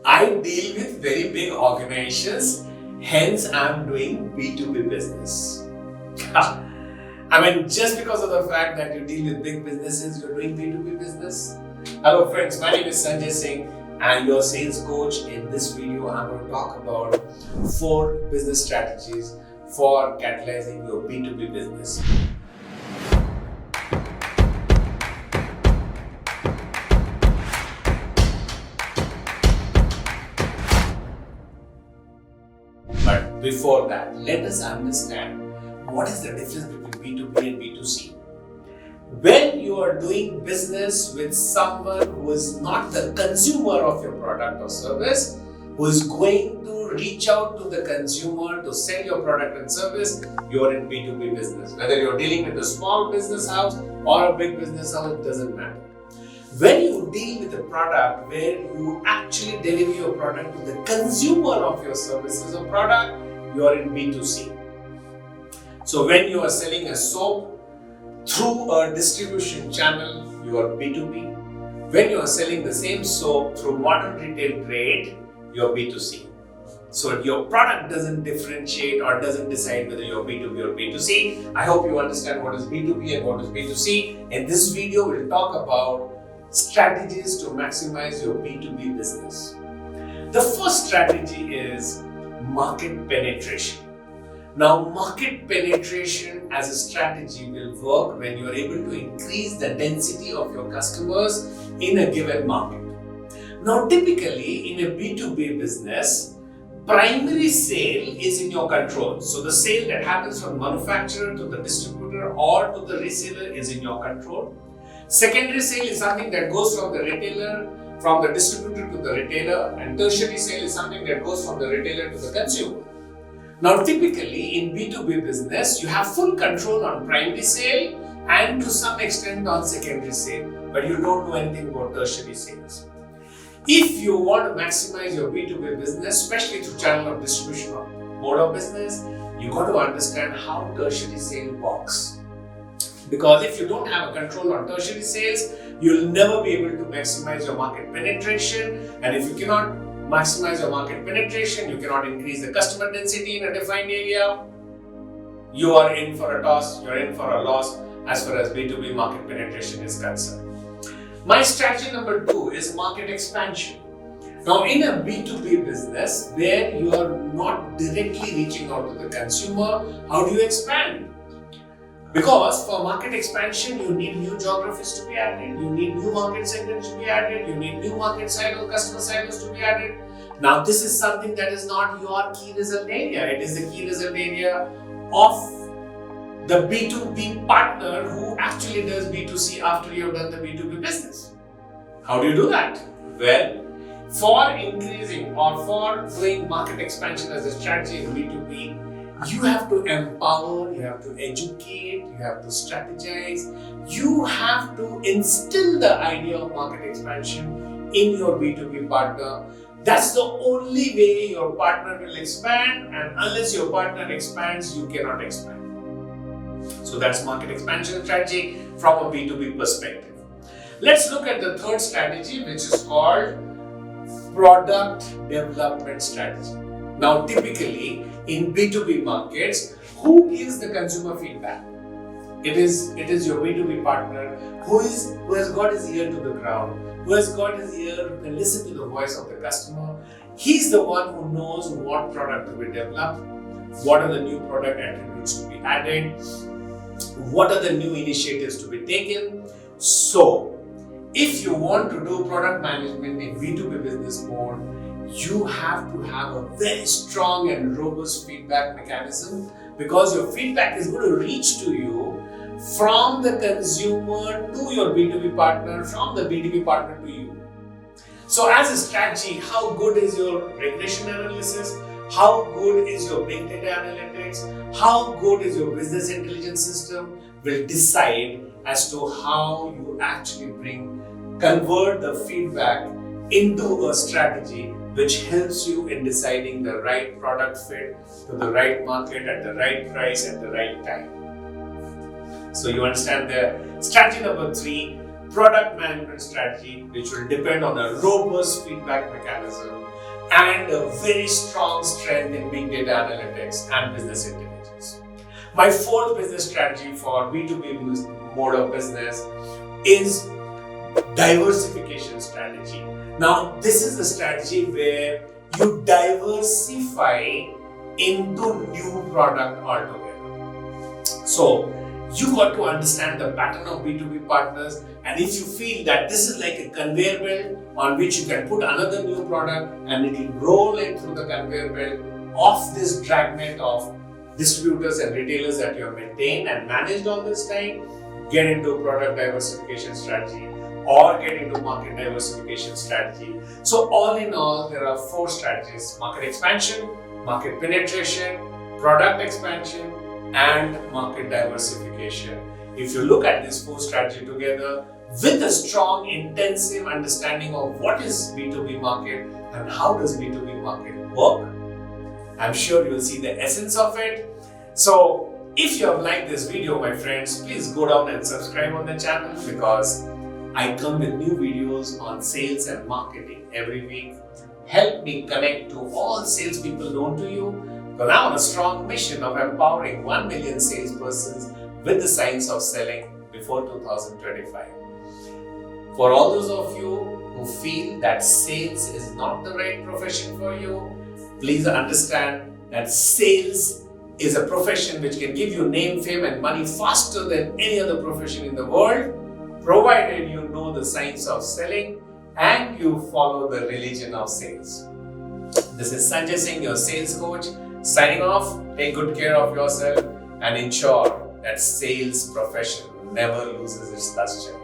I deal with very big organizations, hence I'm doing B2B business. I mean, just because of the fact that you deal with big businesses, you're doing B2B business. Hello friends, my name is Sanjay Singh and your sales coach. In this video, I'm going to talk about 4 business strategies for catalyzing your B2B business. But before that, let us understand what is the difference between B2B and B2C. When you are doing business with someone who is not the consumer of your product or service, who is going to reach out to the consumer to sell your product and service, you are in B2B business. Whether you're dealing with a small business house or a big business house, it doesn't matter. When you deal with a product where you actually deliver your product to the consumer of your services or product, you are in B2C. So when you are selling a soap through a distribution channel, you are B2B. When you are selling the same soap through modern retail trade, you are B2C. So your product doesn't differentiate or doesn't decide whether you're B2B or B2C. I hope you understand what is B2B and what is B2C. In this video, we'll talk about strategies to maximize your B2B business. The first strategy is market penetration. Now, market penetration as a strategy will work when you are able to increase the density of your customers in a given market. Now, typically in a B2B business, primary sale is in your control. So the sale that happens from manufacturer to the distributor or to the reseller is in your control. Secondary sale is something that goes from the retailer, from the distributor to the retailer, and tertiary sale is something that goes from the retailer to the consumer. Now, typically in B2B business, you have full control on primary sale and to some extent on secondary sale, but you don't know anything about tertiary sales. If you want to maximize your B2B business, especially through channel of distribution or mode of business, you got to understand how tertiary sale works. Because if you don't have a control on tertiary sales, you'll never be able to maximize your market penetration. And if you cannot maximize your market penetration, you cannot increase the customer density in a defined area, you are in for a toss, you're in for a loss as far as B2B market penetration is concerned. My strategy number 2 is market expansion. Now, in a B2B business where you are not directly reaching out to the consumer, how do you expand? Because for market expansion, you need new geographies to be added, you need new market segments to be added, you need new market silos, customer silos to be added. Now, this is something that is not your key result area. It is the key result area of the B2B partner who actually does B2C after you have done the B2B business. How do you do that? Well, for increasing or for doing market expansion as a strategy in B2B, you have to empower, you have to educate, you have to strategize, you have to instill the idea of market expansion in your B2B partner. That's the only way your partner will expand, and unless your partner expands, you cannot expand. So that's market expansion strategy from a B2B perspective. Let's look at the third strategy, which is called product development strategy. Now, typically in B2B markets, who gives the consumer feedback? It is your B2B partner who has got his ear to the ground, who has got his ear to listen to the voice of the customer. He's the one who knows what product to be developed, what are the new product attributes to be added, what are the new initiatives to be taken. So, if you want to do product management in B2B business mode, you have to have a very strong and robust feedback mechanism, because your feedback is going to reach to you from the consumer to your B2B partner, from the B2B partner to you. So as a strategy, how good is your regression analysis? How good is your big data analytics? How good is your business intelligence system will decide as to how you actually convert the feedback into a strategy which helps you in deciding the right product fit to the right market at the right price at the right time. So you understand the strategy number 3, product management strategy, which will depend on a robust feedback mechanism and a very strong strength in big data analytics and business intelligence. My fourth business strategy for B2B mode of business is diversification strategy. Now, this is a strategy where you diversify into new product altogether. So, you got to understand the pattern of B2B partners, and if you feel that this is like a conveyor belt on which you can put another new product and it will roll in through the conveyor belt of this dragnet of distributors and retailers that you have maintained and managed all this time, get into product diversification strategy or get into market diversification strategy. So all in all, there are four strategies: market expansion, market penetration, product expansion, and market diversification. If you look at these four strategies together with a strong, intensive understanding of what is B2B market and how does B2B market work, I'm sure you will see the essence of it. So if you have liked this video, my friends, please go down and subscribe on the channel, because I come with new videos on sales and marketing every week. Help me connect to all salespeople known to you, because I'm on a strong mission of empowering 1 million salespersons with the science of selling before 2025. For all those of you who feel that sales is not the right profession for you, please understand that sales is a profession which can give you name, fame, and money faster than any other profession in the world, provided you know the science of selling and you follow the religion of sales. This is Sanjay Singh, your sales coach, signing off. Take good care of yourself and ensure that sales profession never loses its luster.